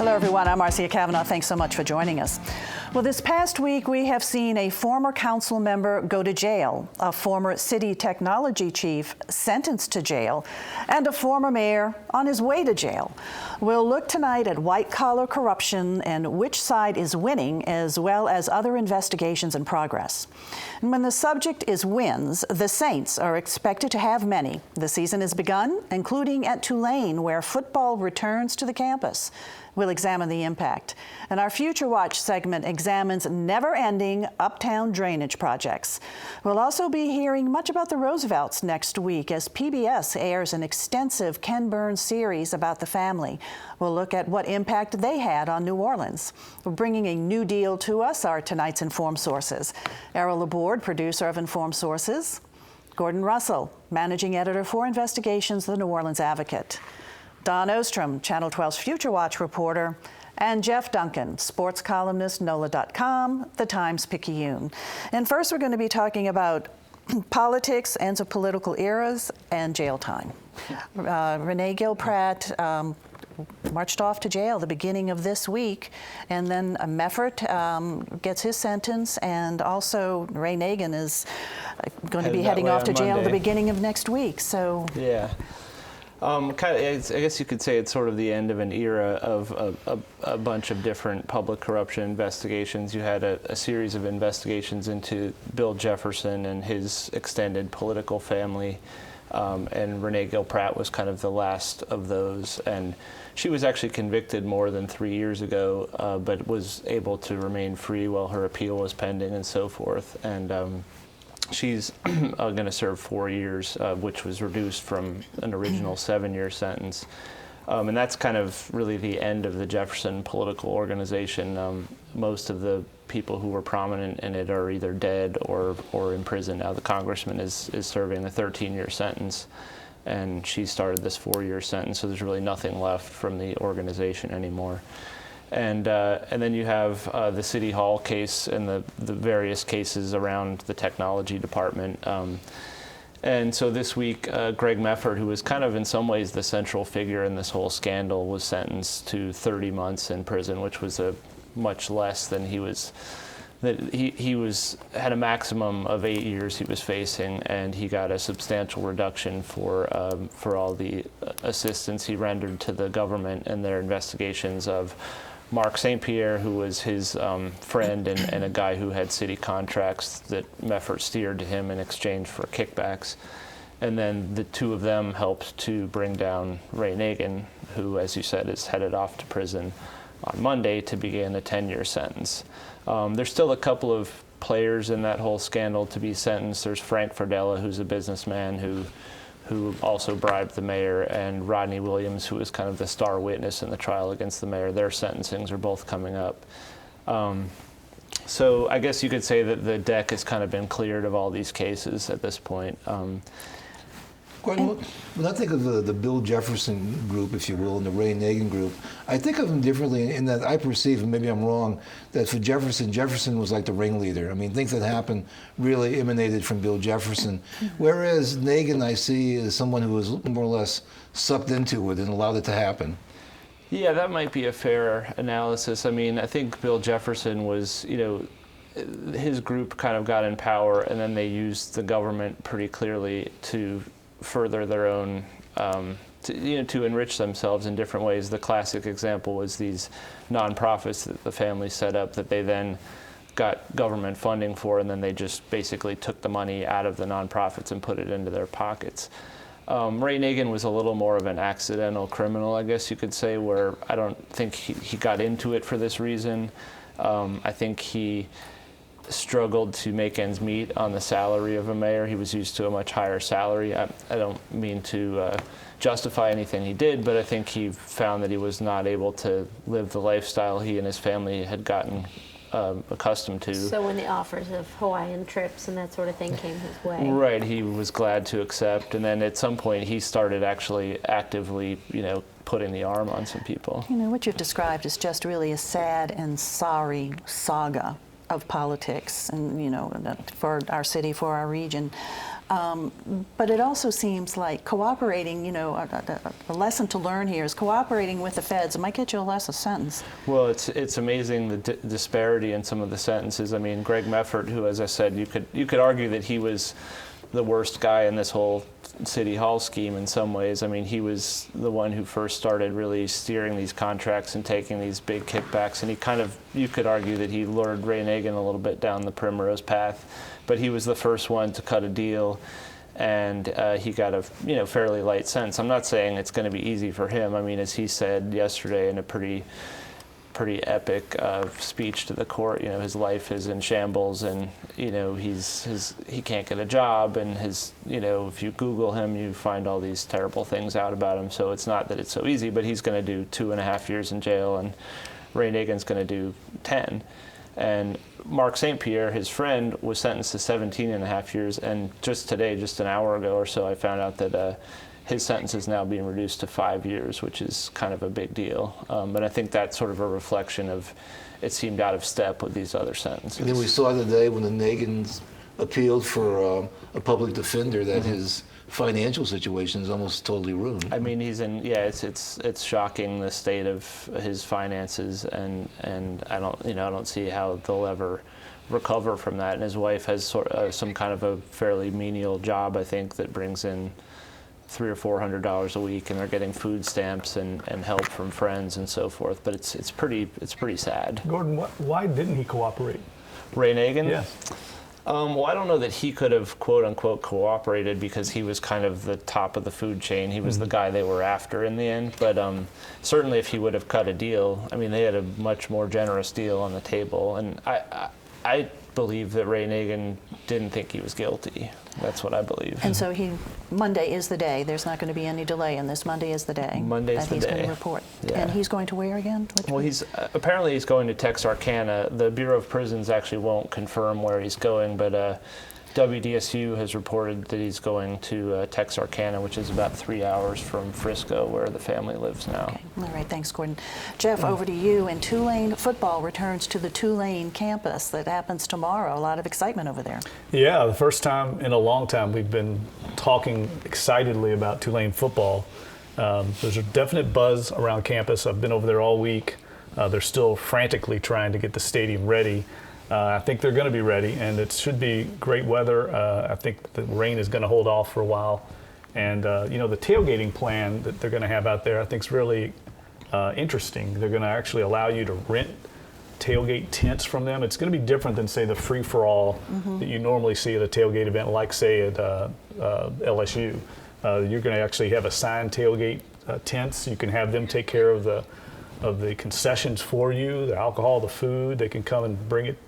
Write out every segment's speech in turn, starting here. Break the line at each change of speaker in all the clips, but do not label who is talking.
Hello, everyone. I'm Marcia Cavanaugh. Thanks so much for joining us. Well, this past week, we have seen a former council member go to jail, a former city technology chief sentenced to jail, and a former mayor on his way to jail. We'll look tonight at white-collar corruption and which side is winning, as well as other investigations in progress. And when the subject is wins, the Saints are expected to have many. The season has begun, including at Tulane, where football returns to the campus. We'll examine the impact. And our Future Watch segment examines never-ending Uptown drainage projects. We'll also be hearing much about the Roosevelts next week as PBS airs an extensive Ken Burns series about the family. We'll look at what impact they had on New Orleans. Bringing a new deal to us are tonight's Informed Sources. Errol, Laborde, producer of Informed Sources. Gordon Russell, managing editor for Investigations, The New Orleans Advocate. Don Ostrom, Channel 12's Future Watch reporter, and Jeff Duncan, sports columnist, NOLA.com, The Times-Picayune. And first, we're going to be talking about politics, ends of political eras, and jail time. Renee Gilpratt marched off to jail the beginning of this week, and then Meffert gets his sentence, and also Ray Nagin is going to be heading off to jail the beginning of next week. So
yeah. I guess you could say it's sort of the end of an era of a bunch of different public corruption investigations. You had a series of investigations into Bill Jefferson and his extended political family, and Renee Gilpratt was kind of the last of those. And she was actually convicted more than 3 years ago, but was able to remain free while her appeal was pending and so forth. And she's going to serve 4 years, which was reduced from an original 7-year sentence. And that's kind of really the end of the Jefferson political organization. Most of the people who were prominent in it are either dead or in prison now. The congressman is serving a 13-year sentence, and she started this 4-year sentence, so there's really nothing left from the organization anymore. And then you have the City Hall case and the various cases around the technology department. And so this week, Greg Meffert, who was kind of in some ways the central figure in this whole scandal, was sentenced to 30 months in prison, which was a much less than he had a maximum of 8 years he was facing, and he got a substantial reduction for all the assistance he rendered to the government in their investigations of Mark St. Pierre, who was his friend and a guy who had city contracts that Meffert steered to him in exchange for kickbacks. And then the two of them helped to bring down Ray Nagin, who, as you said, is headed off to prison on Monday to begin a 10-year sentence. There's still a couple of players in that whole scandal to be sentenced. There's Frank Ferdella, who's a businessman who also bribed the mayor, and Rodney Williams, who was kind of the star witness in the trial against the mayor. Their sentencings are both coming up. So I guess you could say that the deck has kind of been cleared of all these cases at this point.
Gordon, when I think of the Bill Jefferson group, if you will, and the Ray Nagin group, I think of them differently in that I perceive, and maybe I'm wrong, that for Jefferson was like the ringleader. I mean, things that happened really emanated from Bill Jefferson, whereas Nagin I see is someone who was more or less sucked into it and allowed it to happen.
Yeah, that might be a fair analysis. I mean, I think Bill Jefferson was, his group kind of got in power, and then they used the government pretty clearly to further their own, to enrich themselves in different ways. The classic example was these nonprofits that the family set up that they then got government funding for, and then they just basically took the money out of the nonprofits and put it into their pockets. Ray Nagin was a little more of an accidental criminal, I guess you could say, where I don't think he got into it for this reason. I think he struggled to make ends meet on the salary of a mayor. He was used to a much higher salary. I don't mean to justify anything he did, but I think he found that he was not able to live the lifestyle he and his family had gotten accustomed to.
So when the offers of Hawaiian trips and that sort of thing came his way.
Right, he was glad to accept, and then at some point he started actually actively, putting the arm on some people.
What you've described is just really a sad and sorry saga of politics, and for our city, for our region. But it also seems like cooperating, a lesson to learn here is cooperating with the feds. It might get you a less sentence.
Well, it's amazing the disparity in some of the sentences. I mean, Greg Meffert, who, as I said, you could argue that he was the worst guy in this whole City Hall scheme in some ways. I mean, he was the one who first started really steering these contracts and taking these big kickbacks, and you could argue that he lured Ray Nagin a little bit down the primrose path, but he was the first one to cut a deal, and he got a fairly light sentence. I'm not saying it's going to be easy for him. I mean, as he said yesterday in a pretty epic speech to the court, his life is in shambles, and he can't get a job, and if you Google him, you find all these terrible things out about him. So it's not that it's so easy, but he's going to do 2.5 years in jail, and Ray Nagin's going to do 10. And Mark St. Pierre, his friend, was sentenced to 17.5 years, and just today, just an hour ago or so, I found out that his sentence is now being reduced to 5 years, which is kind of a big deal. But I think that's sort of a reflection of it seemed out of step with these other sentences.
And then we saw today when the Nagins appealed for a public defender that his financial situation is almost totally ruined.
I mean, it's shocking, the state of his finances, and I don't see how they'll ever recover from that. And his wife has some kind of a fairly menial job, I think, that brings in $300 or $400 a week, and they're getting food stamps and help from friends and so forth. But it's pretty sad.
Gordon, why didn't he cooperate?
Ray Nagin?
Yes.
Well, I don't know that he could have, quote unquote, cooperated, because he was kind of the top of the food chain. He was the guy they were after in the end. But certainly if he would have cut a deal, I mean, they had a much more generous deal on the table. And I believe that Ray Nagin didn't think he was guilty. That's what I believe.
And so Monday is the day. There's not going to be any delay in this. Monday is the day
Monday's
that he's
the day.
going to report.
Yeah.
And he's going to where again?
Well, he's apparently he's going to Texarkana. The Bureau of Prisons actually won't confirm where he's going, but WDSU has reported that he's going to Texarkana, which is about 3 hours from Frisco, where the family lives now.
Okay. All right, thanks, Gordon. Jeff, over to you. And Tulane football returns to the Tulane campus. That happens tomorrow. A lot of excitement over there.
Yeah, the first time in a long time we've been talking excitedly about Tulane football. There's a definite buzz around campus. I've been over there all week. They're still frantically trying to get the stadium ready. I think they're going to be ready, and it should be great weather. I think the rain is going to hold off for a while. And, the tailgating plan that they're going to have out there I think is really interesting. They're going to actually allow you to rent tailgate tents from them. It's going to be different than, say, the free-for-all that you normally see at a tailgate event, like, say, at LSU. You're going to actually have assigned tailgate tents. You can have them take care of the concessions for you, the alcohol, the food. They can come and bring it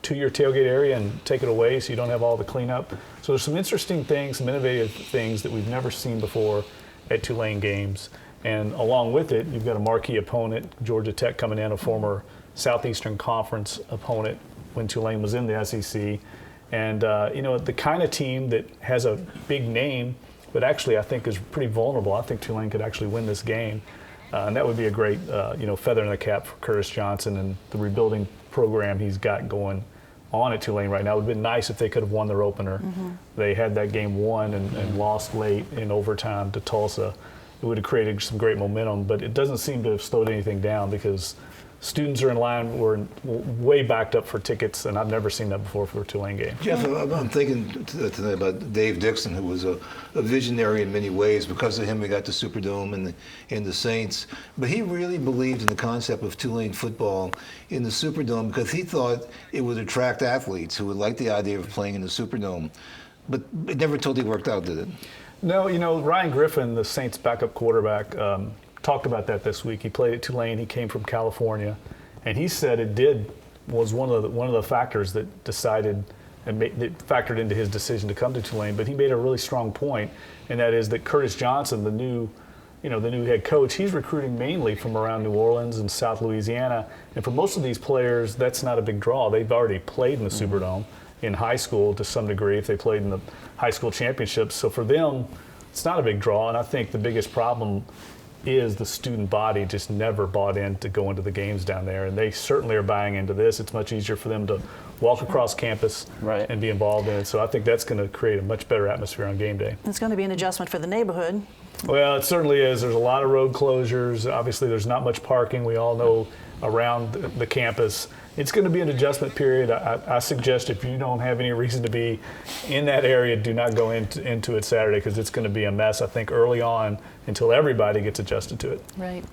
to your tailgate area and take it away so you don't have all the cleanup. So there's some interesting things, some innovative things that we've never seen before at Tulane games. And along with it, you've got a marquee opponent, Georgia Tech, coming in, a former Southeastern Conference opponent when Tulane was in the SEC. And, the kind of team that has a big name, but actually I think is pretty vulnerable. I think Tulane could actually win this game. And that would be a great, feather in the cap for Curtis Johnson and the rebuilding program he's got going on at Tulane right now. It would have been nice if they could have won their opener. They had that game won and lost late in overtime to Tulsa. It would have created some great momentum, but it doesn't seem to have slowed anything down because students are in line. We're way backed up for tickets, and I've never seen that before for a Tulane game.
Jeff, I'm thinking tonight about Dave Dixon, who was a visionary in many ways. Because of him, we got the Superdome and the Saints. But he really believed in the concept of Tulane football in the Superdome because he thought it would attract athletes who would like the idea of playing in the Superdome. But it never totally worked out, did it?
No, Ryan Griffin, the Saints' backup quarterback, talked about that this week. He played at Tulane. He came from California, and he said was one of the factors that decided and that factored into his decision to come to Tulane. But he made a really strong point, and that is that Curtis Johnson, the new head coach, he's recruiting mainly from around New Orleans and South Louisiana. And for most of these players, that's not a big draw. They've already played in the Superdome in high school to some degree if they played in the high school championships. So for them, it's not a big draw. And I think the biggest problem is the student body just never bought in to go into the games down there. And they certainly are buying into this. It's much easier for them to walk across campus
Right.
and be involved in it. So I think that's going to create a much better atmosphere on game day.
It's going to be an adjustment for the neighborhood.
Well, it certainly is. There's a lot of road closures. Obviously, there's not much parking. We all know around the campus. It's going to be an adjustment period. I suggest if you don't have any reason to be in that area, do not go into it Saturday, because it's going to be a mess, I think, early on until everybody gets adjusted to it.
Right.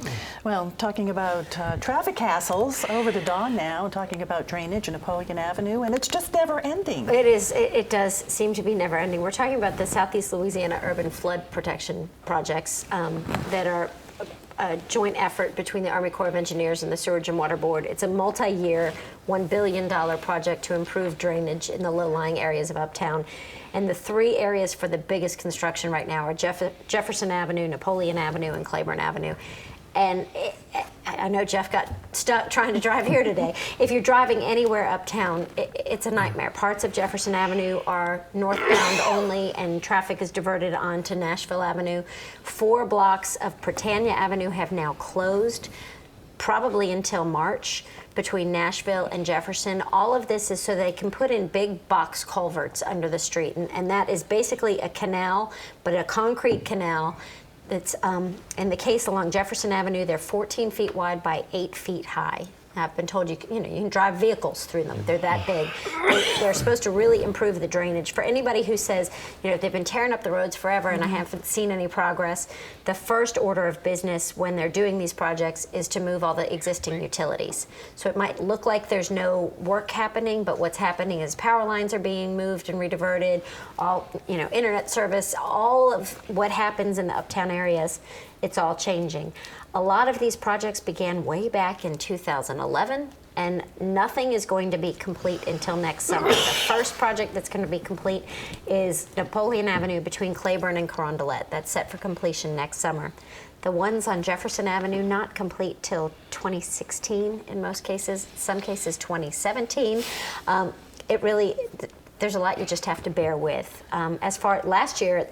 Well, talking about traffic hassles, over to Dawn now, talking about drainage in Napoleon Avenue, and it's just never ending.
It is. It does seem to be never ending. We're talking about the Southeast Louisiana Urban Flood Protection projects that are a joint effort between the Army Corps of Engineers and the Sewerage and Water Board. It's a multi-year, $1 billion project to improve drainage in the low-lying areas of Uptown. And the three areas for the biggest construction right now are Jefferson Avenue, Napoleon Avenue, and Claiborne Avenue. And I know Jeff got stuck trying to drive here today. If you're driving anywhere uptown, it's a nightmare. Parts of Jefferson Avenue are northbound only, and traffic is diverted onto Nashville Avenue. 4 blocks of Britannia Avenue have now closed, probably until March, between Nashville and Jefferson. All of this is so they can put in big box culverts under the street, and that is basically a canal, but a concrete canal. It's in the case along Jefferson Avenue, they're 14 feet wide by 8 feet high. I've been told you can drive vehicles through them. They're that big. They're supposed to really improve the drainage. For anybody who says, they've been tearing up the roads forever and I haven't seen any progress, the first order of business when they're doing these projects is to move all the existing utilities. So it might look like there's no work happening, but what's happening is power lines are being moved and rediverted, all, internet service, all of what happens in the uptown areas, it's all changing. A lot of these projects began way back in 2011, and nothing is going to be complete until next summer. The first project that's going to be complete is Napoleon Avenue between Claiborne and Carondelet. That's set for completion next summer. The ones on Jefferson Avenue, not complete till 2016 in most cases, some cases 2017. There's a lot you just have to bear with. As far last year,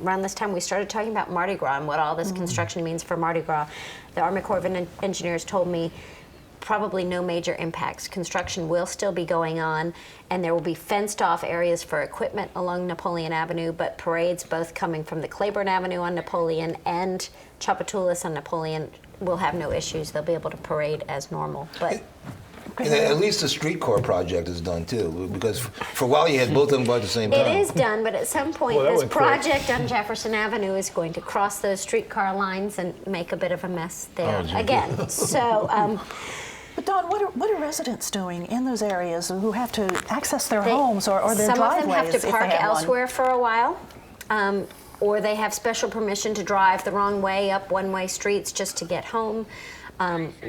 around this time, we started talking about Mardi Gras and what all this construction means for Mardi Gras. The Army Corps of Engineers told me probably no major impacts. Construction will still be going on, and there will be fenced off areas for equipment along Napoleon Avenue, but parades both coming from the Claiborne Avenue on Napoleon and Tchoupitoulas on Napoleon will have no issues. They'll be able to parade as normal. But
And at least the street core project is done too, because for a while you had both of them by the same time.
it is done, but at some point
Well, that
this
went quick.
project on Jefferson Avenue is going to cross those streetcar lines and make a bit of a mess there again. So,
But Dawn, what are residents doing in those areas who have to access their
they-
homes or their
some
driveways
of them have
if
to
they
park
have one?
elsewhere for a while, or they have special permission to drive the wrong way up one-way streets just to get home.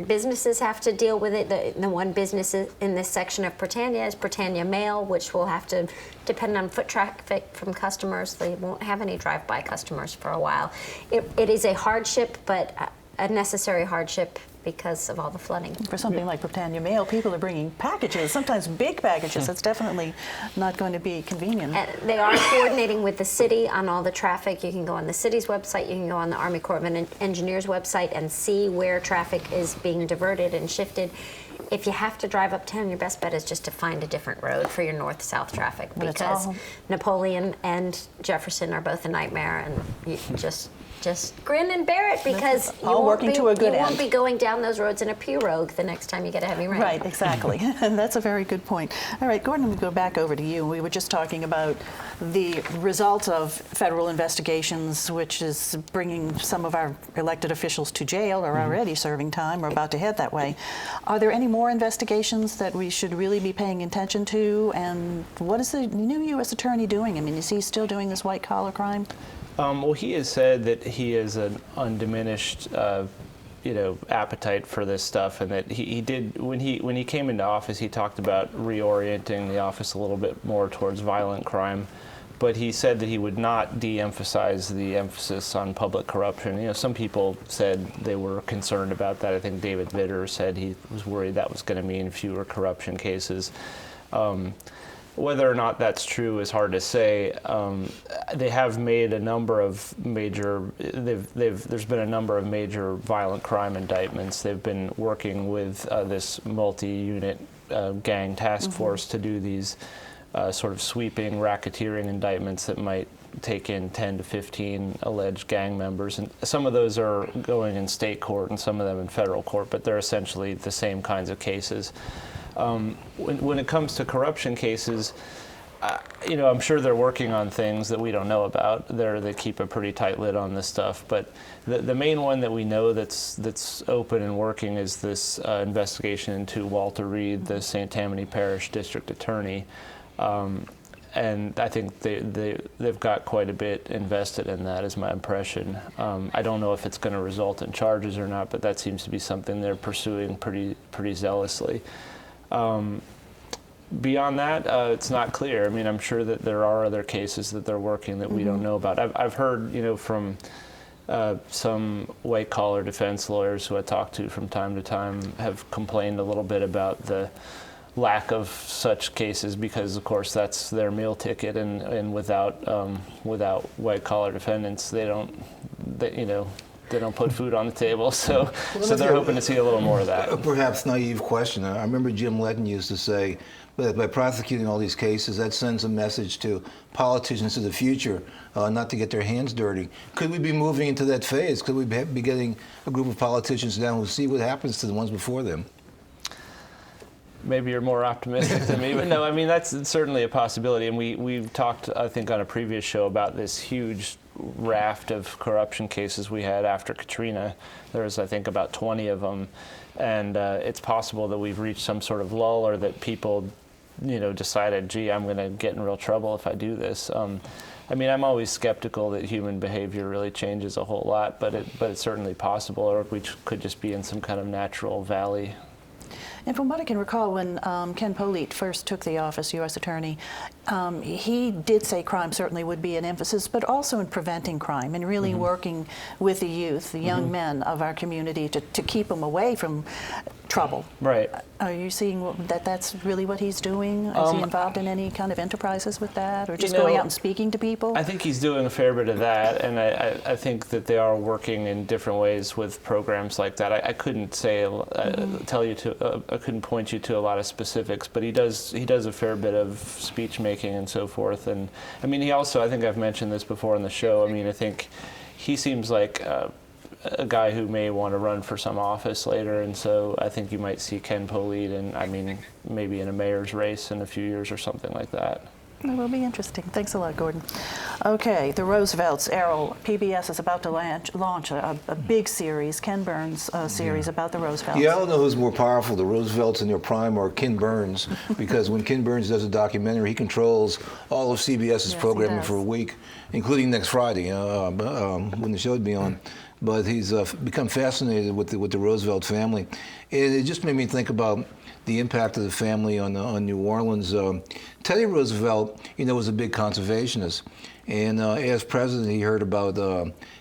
Businesses have to deal with it. The one business in this section of Britannia is Britannia Mail, which will have to depend on foot traffic from customers. They won't have any drive-by customers for a while. It is a hardship, but a necessary hardship because of all the flooding.
For something like Britannia Mail, people are bringing packages, sometimes big packages. That's definitely not going to be convenient.
And they are coordinating with the city on all the traffic. You can go on the city's website, you can go on the Army Corps of Engineers website and see where traffic is being diverted and shifted. If you have to drive uptown, your best bet is just to find a different road for your north-south traffic,
But it's
because
all-
Napoleon and Jefferson are both a nightmare, and you just grin and bear it, because you
all
won't
working to a good
you won't
end.
be going down those roads in a pirogue the next time you get a heavy rain.
Right, exactly. And that's a very good point. All right, Gordon, we go back over to you. We were just talking about the results of federal investigations, which is bringing some of our elected officials to jail or already serving time or about to head that way. Are there any more investigations that we should really be paying attention to? And what is the new U.S. Attorney doing? I mean, is he still doing this white-collar crime?
Well, he has said that he has an undiminished, appetite for this stuff, and that he did when he came into office. He talked about reorienting the office a little bit more towards violent crime, but he said that he would not de-emphasize the emphasis on public corruption. Some people said they were concerned about that. I think David Vitter said he was worried that was going to mean fewer corruption cases. Whether or not that's true is hard to say. They have made a number of major. There's been a number of major violent crime indictments. They've been working with this multi-unit gang task force to do these sort of sweeping racketeering indictments that might take in 10 to 15 alleged gang members. And some of those are going in state court and some of them in federal court, but they're essentially the same kinds of cases. When it comes to corruption cases, I'm sure they're working on things that we don't know about. They keep a pretty tight lid on this stuff. But the main one that we know that's open and working is this investigation into Walter Reed, the St. Tammany Parish District Attorney. And I think they've got quite a bit invested in that, is my impression. I don't know if it's going to result in charges or not, but that seems to be something they're pursuing pretty zealously. Beyond that, it's not clear. I mean, I'm sure that there are other cases that they're working that we don't know about. I've heard, from some white-collar defense lawyers who I talk to from time to time have complained a little bit about the lack of such cases because, of course, that's their meal ticket, and without white-collar defendants, they don't put food on the table. So they're hoping to see a little more of that.
Perhaps naive question. I remember Jim Letton used to say that by prosecuting all these cases, that sends a message to politicians of the future not to get their hands dirty. Could we be moving into that phase? Could we be getting a group of politicians down who see what happens to the ones before them?
Maybe you're more optimistic than me, but no, I mean, that's certainly a possibility. And we've talked, I think, on a previous show about this huge raft of corruption cases we had after Katrina. There was, I think, about 20 of them. And it's possible that we've reached some sort of lull, or that people, decided, gee, I'm going to get in real trouble if I do this. I mean, I'm always skeptical that human behavior really changes a whole lot, but it's certainly possible, or we could just be in some kind of natural valley.
And from what I can recall, when Ken Polite first took the office, U.S. Attorney, he did say crime certainly would be an emphasis, but also in preventing crime and really working with the youth, the young men of our community to keep them away from trouble.
Right.
Are you seeing that's really what he's doing? Is he involved in any kind of enterprises with that, or just going out and speaking to people?
I think he's doing a fair bit of that, and I think that they are working in different ways with programs like that. I couldn't say, I couldn't point you to a lot of specifics, but he does a fair bit of speech making and so forth. And I mean, he also, I think I've mentioned this before on the show, I mean, I think he seems like a guy who may want to run for some office later, and so I think you might see Ken Polite, and I mean, maybe in a mayor's race in a few years or something like that.
That will be interesting. Thanks a lot, Gordon. Okay, the Roosevelts. Errol, PBS is about to launch a big series, Ken Burns' series about the Roosevelts.
Yeah, I don't know who's more powerful, the Roosevelts in their prime or Ken Burns, because when Ken Burns does a documentary, he controls all of CBS's programming for a week, including next Friday when the show would be on. But he's become fascinated with the Roosevelt family. And it just made me think about the impact of the family on New Orleans. Teddy Roosevelt, was a big conservationist, and as president, he heard about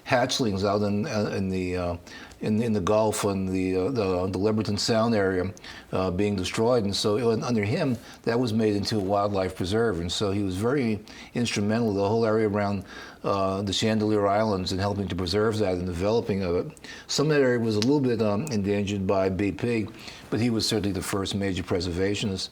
hatchlings out in the Gulf and the Liberton Sound area being destroyed, and so under him, that was made into a wildlife preserve, and so he was very instrumental in the whole area around the Chandelier Islands and helping to preserve that and developing of it. Some of that area was a little bit endangered by BP, but he was certainly the first major preservationist.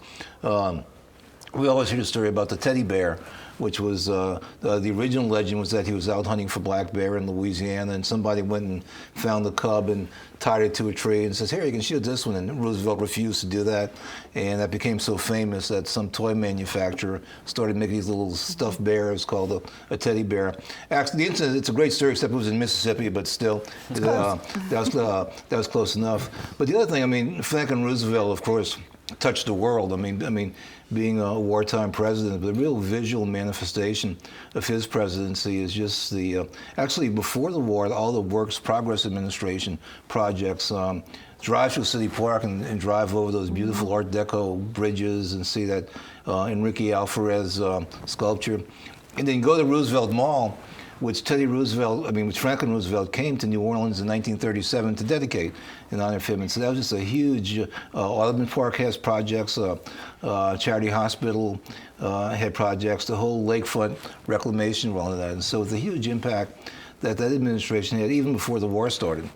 We always hear the story about the teddy bear, which was the original legend was that he was out hunting for black bear in Louisiana, and somebody went and found the cub and tied it to a tree and says, "Here, you can shoot this one." And Roosevelt refused to do that, and that became so famous that some toy manufacturer started making these little stuffed bears called a teddy bear. Actually, the incident, it's a great story, except it was in Mississippi, but still, that was close enough. But the other thing, I mean, Franklin Roosevelt, of course, touched the world. I mean, being a wartime president, the real visual manifestation of his presidency is just the, actually before the war, all the Works Progress Administration projects, drive through City Park and drive over those beautiful Art Deco bridges and see that Enrique Alvarez sculpture. And then go to Roosevelt Mall, which Franklin Roosevelt came to New Orleans in 1937 to dedicate in honor of him. And so that was just a huge, Audubon Park has projects, Charity Hospital had projects, the whole lakefront reclamation, all of that. And so it's a huge impact that administration had even before the war started.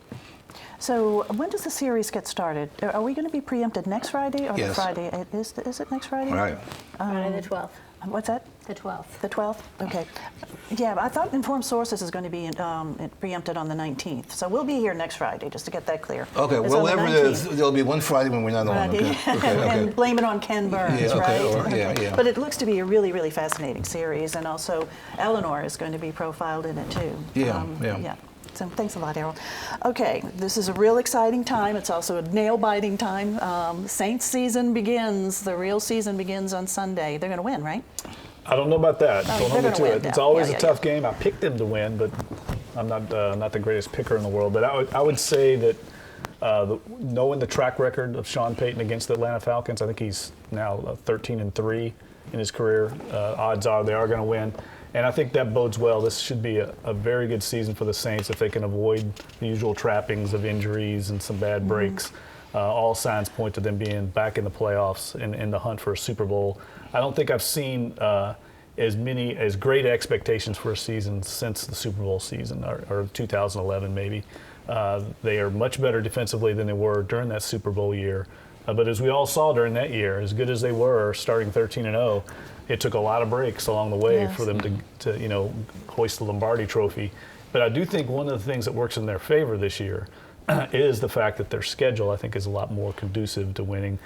So when does the series get started? Are we going to be preempted next Friday or the
Yes.
Friday? Is it next Friday?
Right.
Friday the 12th.
What's that?
The 12th.
The 12th? Okay. Yeah, I thought Informed Sources is going to be preempted on the 19th. So we'll be here next Friday, just to get that clear.
Okay,
It's
well,
on the
whatever it is,
19th.
there'll be one Friday when we're not on.
Right.
Okay.
And blame it on Ken Burns,
Yeah, okay,
right?
or- yeah.
But it looks to be a really, really fascinating series, and also Eleanor is going to be profiled in it too.
Yeah.
So thanks a lot, Errol. Okay, this is a real exciting time. It's also a nail-biting time. Saints season begins. The real season begins on Sunday. They're going to win, right?
I don't know about that.
Oh,
Don't
they're
hold me
gonna
to
win,
it. It's
yeah.
always
Yeah,
a tough game. I picked them to win, but I'm not the greatest picker in the world. But I would say that knowing the track record of Sean Payton against the Atlanta Falcons, I think he's now 13-3 in his career. Odds are they are going to win. And I think that bodes well. This should be a very good season for the Saints if they can avoid the usual trappings of injuries and some bad breaks. All signs point to them being back in the playoffs and in the hunt for a Super Bowl. I don't think I've seen as great expectations for a season since the Super Bowl season, or 2011 maybe. They are much better defensively than they were during that Super Bowl year. But as we all saw during that year, as good as they were starting 13-0, it took a lot of breaks along the way
Yes.
for them to hoist the Lombardi trophy. But I do think one of the things that works in their favor this year is the fact that their schedule, I think, is a lot more conducive to winning.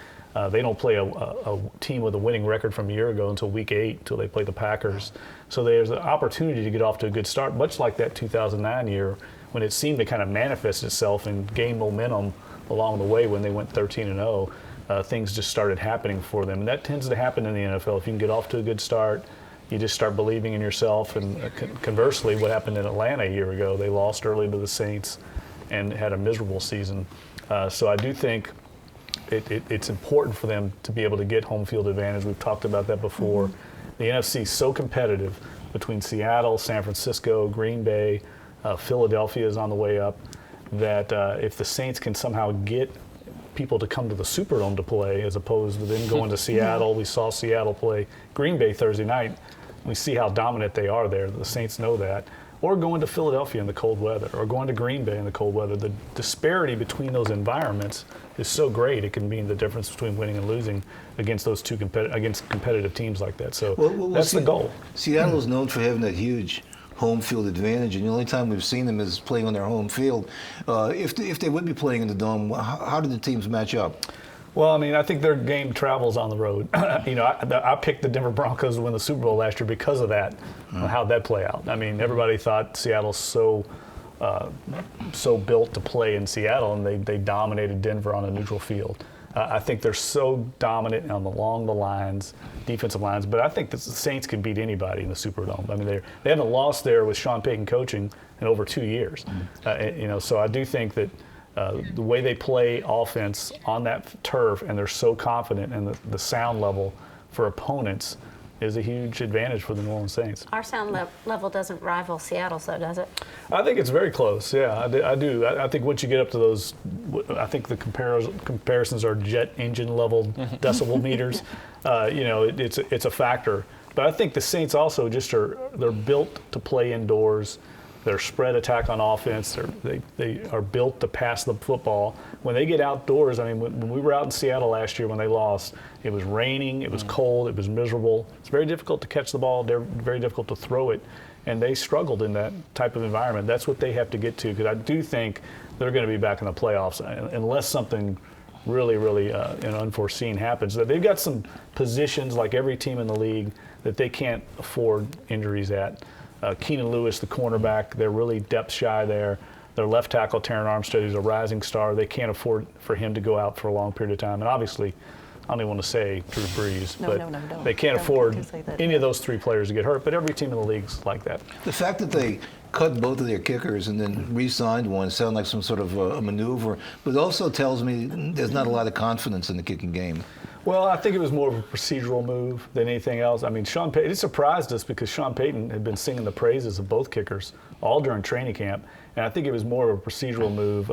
They don't play a team with a winning record from a year ago until week 8, until they play the Packers. So there's an opportunity to get off to a good start, much like that 2009 year when it seemed to kind of manifest itself and gain momentum along the way when they went 13-0. Things just started happening for them. And that tends to happen in the NFL. If you can get off to a good start, you just start believing in yourself. And conversely, what happened in Atlanta a year ago, they lost early to the Saints and had a miserable season. So I do think it's important for them to be able to get home field advantage. We've talked about that before. The NFC is so competitive between Seattle, San Francisco, Green Bay, Philadelphia is on the way up, that if the Saints can somehow get people to come to the Superdome to play as opposed to them going to Seattle. We saw Seattle play Green Bay Thursday night. We see how dominant they are there. The Saints know that. Or going to Philadelphia in the cold weather, or going to Green Bay in the cold weather. The disparity between those environments is so great. It can mean the difference between winning and losing against those two competitive teams like that. So that's the goal.
Seattle is known for having that huge home field advantage, and the only time we've seen them is playing on their home field. If they would be playing in the Dome, how do the teams match up?
Well, I mean, I think their game travels on the road. I picked the Denver Broncos to win the Super Bowl last year because of that. How'd that play out? I mean, everybody thought Seattle's so built to play in Seattle, and they dominated Denver on a neutral field. I think they're so dominant along the lines, defensive lines, but I think the Saints can beat anybody in the Superdome. I mean, they haven't lost there with Sean Payton coaching in over 2 years. So I do think that the way they play offense on that turf, and they're so confident, and the sound level for opponents is a huge advantage for the New Orleans Saints.
Our sound level doesn't rival Seattle's, though, does it?
I think it's very close. Yeah, I do. I think once you get up to those, I think the comparisons are jet engine level decibel meters. It's a factor. But I think the Saints also they're built to play indoors. They're spread attack on offense. They are built to pass the football. When they get outdoors, I mean, when we were out in Seattle last year when they lost, it was raining, it was cold, it was miserable. It's very difficult to catch the ball. They're very difficult to throw it, and they struggled in that type of environment. That's what they have to get to, because I do think they're going to be back in the playoffs unless something really, really unforeseen happens. They've got some positions, like every team in the league, that they can't afford injuries at. Keenan Lewis, the cornerback, they're really depth shy there. Their left tackle, Taron Armstead, is a rising star. They can't afford for him to go out for a long period of time. And obviously, I don't even want to say Drew Brees, but
don't.
they can't
Don't
afford
say that.
any of those three players to get hurt. But every team in the league's like that.
The fact that they cut both of their kickers and then re-signed one sounds like some sort of a maneuver, but it also tells me there's not a lot of confidence in the kicking game.
Well, I think it was more of a procedural move than anything else. I mean, Sean Payton, it surprised us because Sean Payton had been singing the praises of both kickers all during training camp, and I think it was more of a procedural move.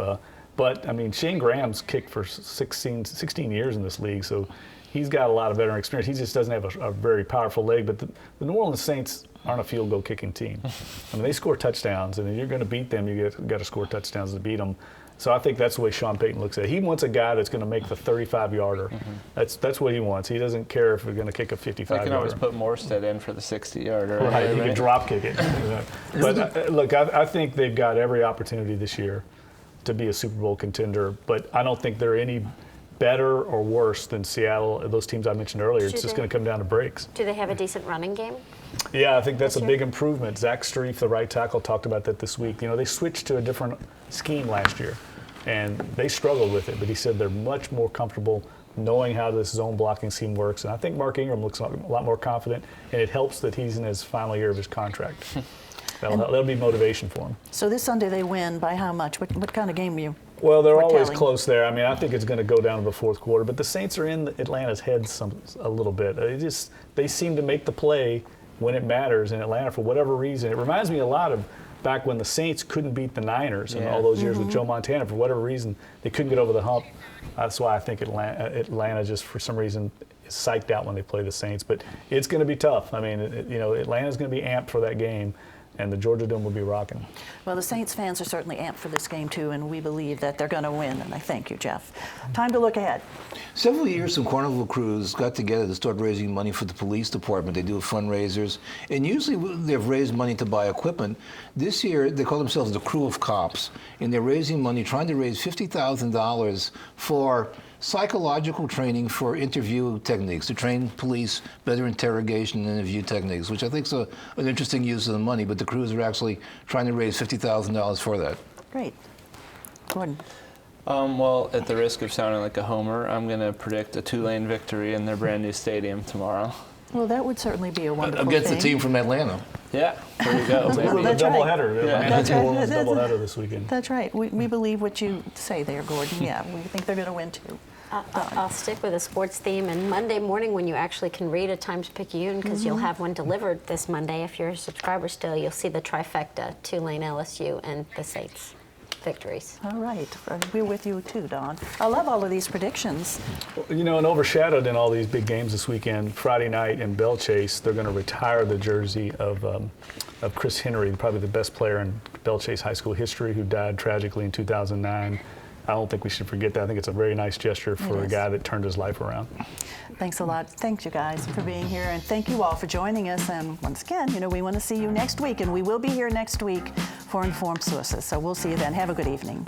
But, I mean, Shane Graham's kicked for 16 years in this league, so he's got a lot of veteran experience. He just doesn't have a very powerful leg, but the New Orleans Saints aren't a field goal kicking team. I mean, they score touchdowns, and if you're going to beat them, you got to score touchdowns to beat them. So I think that's the way Sean Payton looks at it. He wants a guy that's going to make the 35-yarder. That's what he wants. He doesn't care if we're going to kick a 55-yarder.
I can always put Morstead in for the 60-yarder.
Right, he can drop kick it. But look, I think they've got every opportunity this year to be a Super Bowl contender, but I don't think they're any better or worse than Seattle, those teams I mentioned earlier. It's just going to come down to breaks.
Do they have a decent running game?
Yeah, I think that's a big improvement. Zach Strief, the right tackle, talked about that this week. You know, they switched to a different scheme last year, and they struggled with it, but he said they're much more comfortable knowing how this zone blocking scheme works. And I think Mark Ingram looks a lot more confident, and it helps that he's in his final year of his contract. That'll be motivation for him.
So this Sunday they win by how much? What kind of game are you?
Well, they're always
foretelling?
close there. I mean, I think it's going to go down to the fourth quarter, but the Saints are in Atlanta's heads a little bit. They seem to make the play when it matters in Atlanta for whatever reason. It reminds me a lot of back when the Saints couldn't beat the Niners in all those years with Joe Montana. For whatever reason, they couldn't get over the hump. That's why I think Atlanta just for some reason is psyched out when they play the Saints. But it's going to be tough. I mean, Atlanta's going to be amped for that game, and the Georgia Dome will be rocking.
Well, the Saints fans are certainly amped for this game, too, and we believe that they're going to win, and I thank you, Jeff. Time to look ahead.
Several years, some carnival crews got together to start raising money for the police department. They do fundraisers, and usually they've raised money to buy equipment. This year, they call themselves the Crew of Cops, and they're raising money, trying to raise $50,000 for psychological training for interview techniques, to train police better interrogation and interview techniques, which I think is an interesting use of the money, but the crews are actually trying to raise $50,000 for that.
Great. Gordon.
Well, at the risk of sounding like a homer, I'm going to predict a Tulane victory in their brand new stadium tomorrow.
Well, that would certainly be a wonderful
Against
thing.
the team from Atlanta.
Yeah, there you go.
Well,
A
that's right.
doubleheader.
That's right.
New Orleans doubleheader this weekend.
That's right. We believe what you say there, Gordon. Yeah, we think they're going to win, too.
I'll stick with a sports theme. And Monday morning, when you actually can read a Times-Picayune, because you'll have one delivered this Monday, if you're a subscriber still, you'll see the trifecta, Tulane, LSU, and the Saints victories.
All right. We're with you, too, Don. I love all of these predictions.
You know, and overshadowed in all these big games this weekend, Friday night in Bell Chase, they're going to retire the jersey of Chris Henry, probably the best player in Bell Chase high school history, who died tragically in 2009. I don't think we should forget that. I think it's a very nice gesture for a guy that turned his life around.
Thanks a lot. Thanks, you guys, for being here. And thank you all for joining us. And once again, we want to see you next week. And we will be here next week for Informed Sources. So we'll see you then. Have a good evening.